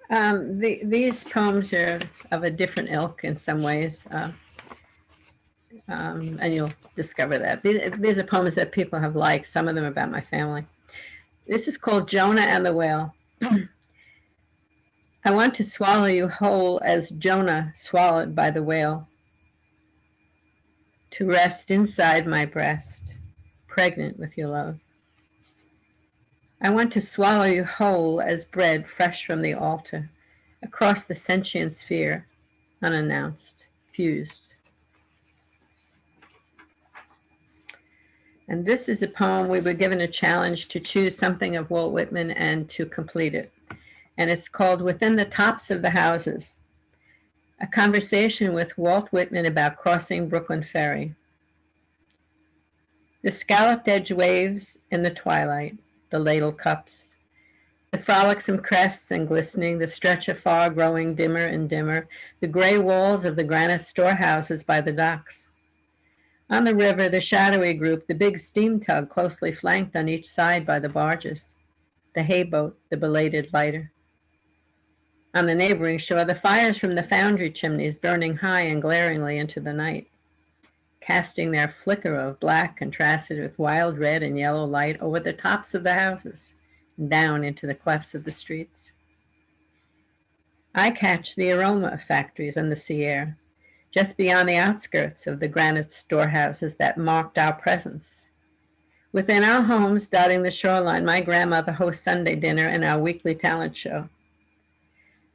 These poems are of a different ilk in some ways, and you'll discover that. These are poems that people have liked, some of them about my family. This is called Jonah and the Whale. I want to swallow you whole as Jonah swallowed by the whale, to rest inside my breast, pregnant with your love. I want to swallow you whole as bread fresh from the altar, across the sentient sphere, unannounced, fused. And this is a poem we were given a challenge to choose something of Walt Whitman and to complete it. And it's called Within the Tops of the Houses, a conversation with Walt Whitman about crossing Brooklyn Ferry. The scalloped edge waves in the twilight, the ladle cups, the frolicsome crests and glistening, the stretch of fog growing dimmer and dimmer, the gray walls of the granite storehouses by the docks. On the river, the shadowy group, the big steam tug closely flanked on each side by the barges, the hay boat, the belated lighter. On the neighboring shore, the fires from the foundry chimneys burning high and glaringly into the night, casting their flicker of black contrasted with wild red and yellow light over the tops of the houses and down into the clefts of the streets. I catch the aroma of factories and the sea air, just beyond the outskirts of the granite storehouses that marked our presence. Within our homes dotting the shoreline, my grandmother hosts Sunday dinner and our weekly talent show.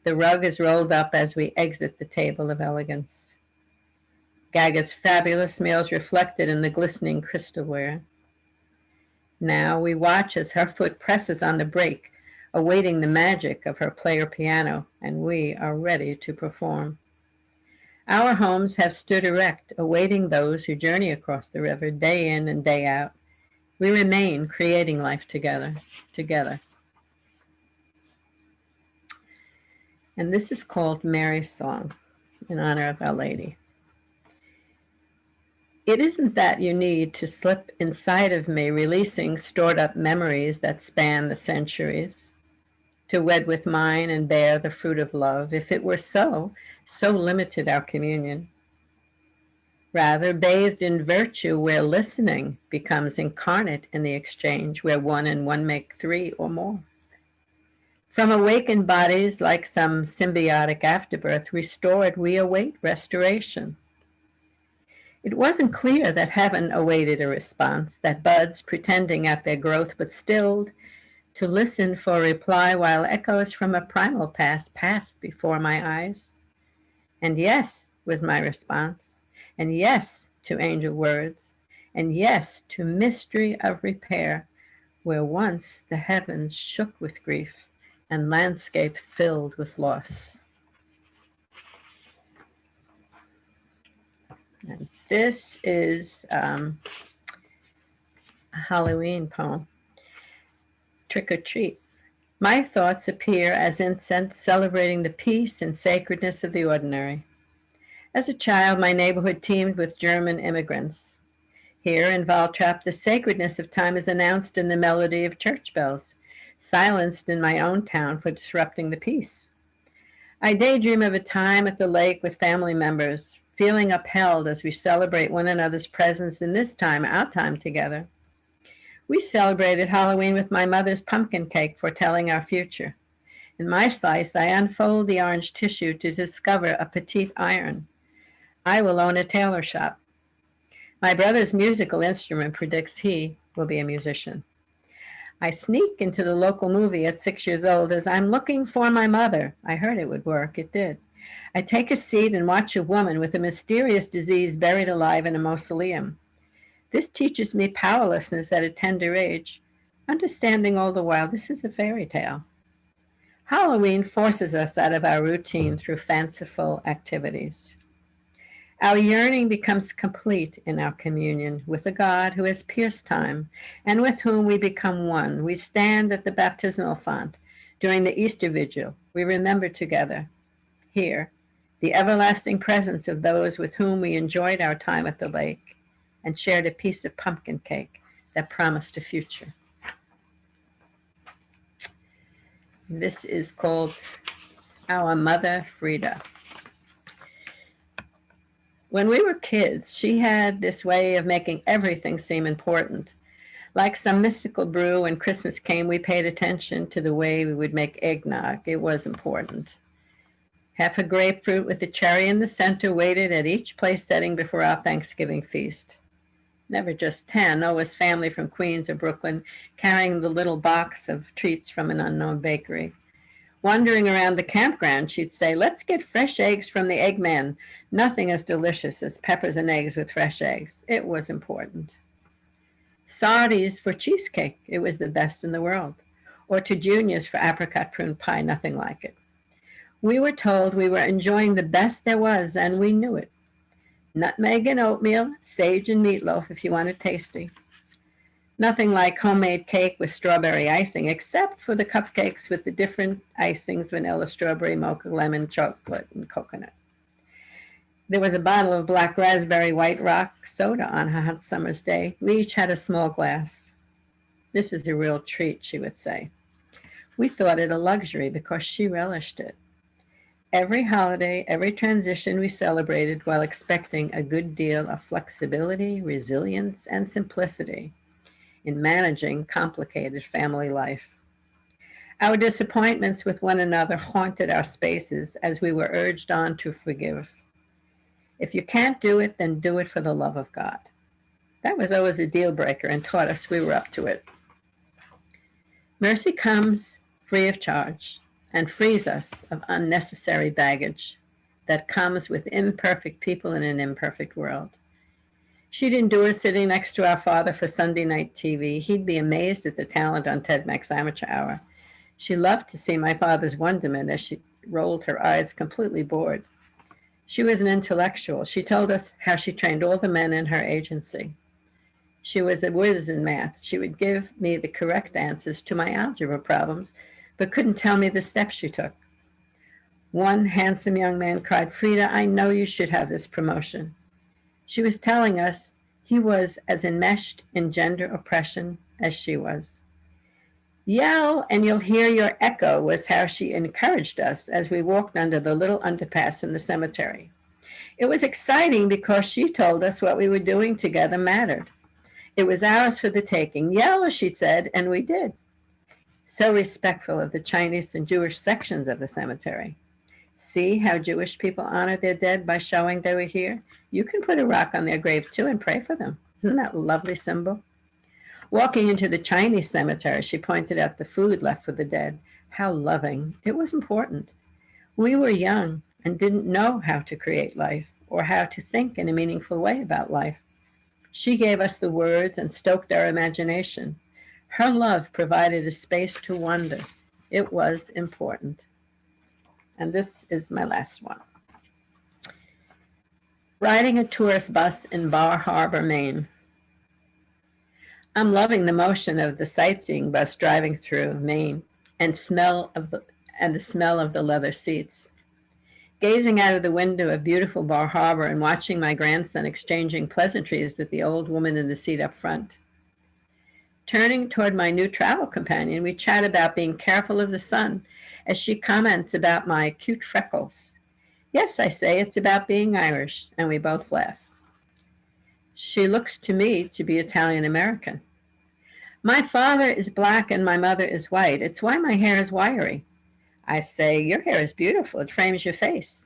The rug is rolled up as we exit the table of elegance. Gaga's fabulous meals reflected in the glistening crystalware. Now we watch as her foot presses on the brake, awaiting the magic of her player piano, and we are ready to perform. Our homes have stood erect, awaiting those who journey across the river day in and day out. We remain creating life together. And this is called Mary's Song, in honor of Our Lady. It isn't that you need to slip inside of me, releasing stored up memories that span the centuries, to wed with mine and bear the fruit of love. If it were so limited our communion. Rather, bathed in virtue, where listening becomes incarnate in the exchange, where one and one make three or more. From awakened bodies, like some symbiotic afterbirth, restored, we await restoration. It wasn't clear that heaven awaited a response, that buds pretending at their growth but stilled to listen for a reply while echoes from a primal past passed before my eyes. And yes, was my response, and yes to angel words, and yes to mystery of repair, where once the heavens shook with grief and landscape filled with loss. And this is a Halloween poem, Trick or Treat. My thoughts appear as incense celebrating the peace and sacredness of the ordinary. As a child, my neighborhood teemed with German immigrants. Here in Valtrap, the sacredness of time is announced in the melody of church bells, silenced in my own town for disrupting the peace. I daydream of a time at the lake with family members, feeling upheld as we celebrate one another's presence in this time, our time together. We celebrated Halloween with my mother's pumpkin cake, foretelling our future. In my slice, I unfold the orange tissue to discover a petite iron. I will own a tailor shop. My brother's musical instrument predicts he will be a musician. I sneak into the local movie at 6 years old as I'm looking for my mother. I heard it would work. It did. I take a seat and watch a woman with a mysterious disease buried alive in a mausoleum. This teaches me powerlessness at a tender age, understanding all the while this is a fairy tale. Halloween forces us out of our routine through fanciful activities. Our yearning becomes complete in our communion with a God who has pierced time and with whom we become one. We stand at the baptismal font during the Easter Vigil. We remember together, here, the everlasting presence of those with whom we enjoyed our time at the lake and shared a piece of pumpkin cake that promised a future. This is called Our mother, Frida. When we were kids, she had this way of making everything seem important. Like some mystical brew, when Christmas came, we paid attention to the way we would make eggnog. It was important. Half a grapefruit with a cherry in the center waited at each place setting before our Thanksgiving feast. Never just 10, always family from Queens or Brooklyn, carrying the little box of treats from an unknown bakery. Wandering around the campground, she'd say, "Let's get fresh eggs from the eggman. Nothing as delicious as peppers and eggs with fresh eggs." It was important. Sardi's for cheesecake. It was the best in the world. Or to Junior's for apricot prune pie. Nothing like it. We were told we were enjoying the best there was, and we knew it. Nutmeg and oatmeal, sage and meatloaf if you want it tasty. Nothing like homemade cake with strawberry icing, except for the cupcakes with the different icings: vanilla, strawberry, mocha, lemon, chocolate, and coconut. There was a bottle of black raspberry White Rock soda on a hot summer's day. We each had a small glass. "This is a real treat," she would say. We thought it a luxury because she relished it. Every holiday, every transition we celebrated while expecting a good deal of flexibility, resilience, and simplicity in managing complicated family life. Our disappointments with one another haunted our spaces as we were urged on to forgive. If you can't do it, then do it for the love of God. That was always a deal breaker and taught us we were up to it. Mercy comes free of charge and frees us of unnecessary baggage that comes with imperfect people in an imperfect world. She'd endure sitting next to our father for Sunday night TV. He'd be amazed at the talent on Ted Mack's Amateur Hour. She loved to see my father's wonderment as she rolled her eyes, completely bored. She was an intellectual. She told us how she trained all the men in her agency. She was a whiz in math. She would give me the correct answers to my algebra problems, but couldn't tell me the steps she took. One handsome young man cried, "Frida, I know you should have this promotion." She was telling us he was as enmeshed in gender oppression as she was. "Yell and you'll hear your echo," was how she encouraged us as we walked under the little underpass in the cemetery. It was exciting because she told us what we were doing together mattered. It was ours for the taking. "Yell," she said, and we did. So respectful of the Chinese and Jewish sections of the cemetery. See how Jewish people honor their dead by showing they were here? You can put a rock on their grave too and pray for them. Isn't that a lovely symbol? Walking into the Chinese cemetery, she pointed out the food left for the dead. How loving. It was important. We were young and didn't know how to create life or how to think in a meaningful way about life. She gave us the words and stoked our imagination. Her love provided a space to wonder. It was important. And this is my last one. Riding a tourist bus in Bar Harbor, Maine. I'm loving the motion of the sightseeing bus driving through Maine and the smell of the leather seats. Gazing out of the window of beautiful Bar Harbor and watching my grandson exchanging pleasantries with the old woman in the seat up front. Turning toward my new travel companion, we chat about being careful of the sun as she comments about my cute freckles. "Yes," I say, "it's about being Irish," and we both laugh. She looks to me to be Italian-American. "My father is black and my mother is white. It's why my hair is wiry." I say, "Your hair is beautiful. It frames your face."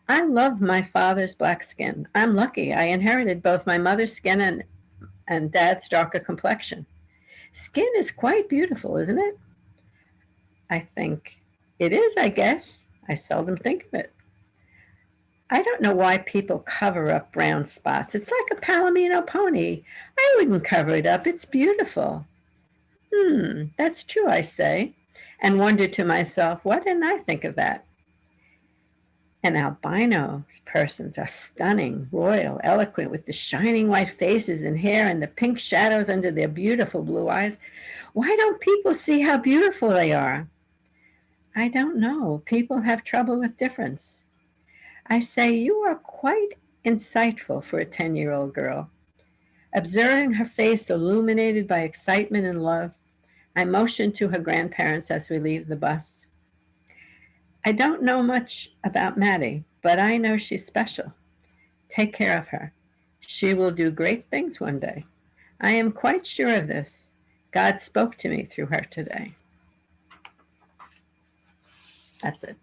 I love my father's black skin. I'm lucky. I inherited both my mother's skin and dad's darker complexion. Skin is quite beautiful, isn't it? I think it is, I guess. I seldom think of it. I don't know why people cover up brown spots. It's like a Palomino pony. I wouldn't cover it up. It's beautiful. That's true, I say, and wonder to myself, why didn't I think of that? And albino persons are stunning, royal, eloquent, with the shining white faces and hair and the pink shadows under their beautiful blue eyes. Why don't people see how beautiful they are? I don't know. People have trouble with difference. I say, "You are quite insightful for a 10-year-old girl." Observing her face illuminated by excitement and love, I motion to her grandparents as we leave the bus. I don't know much about Maddie, but I know she's special. Take care of her. She will do great things one day. I am quite sure of this. God spoke to me through her today. That's it.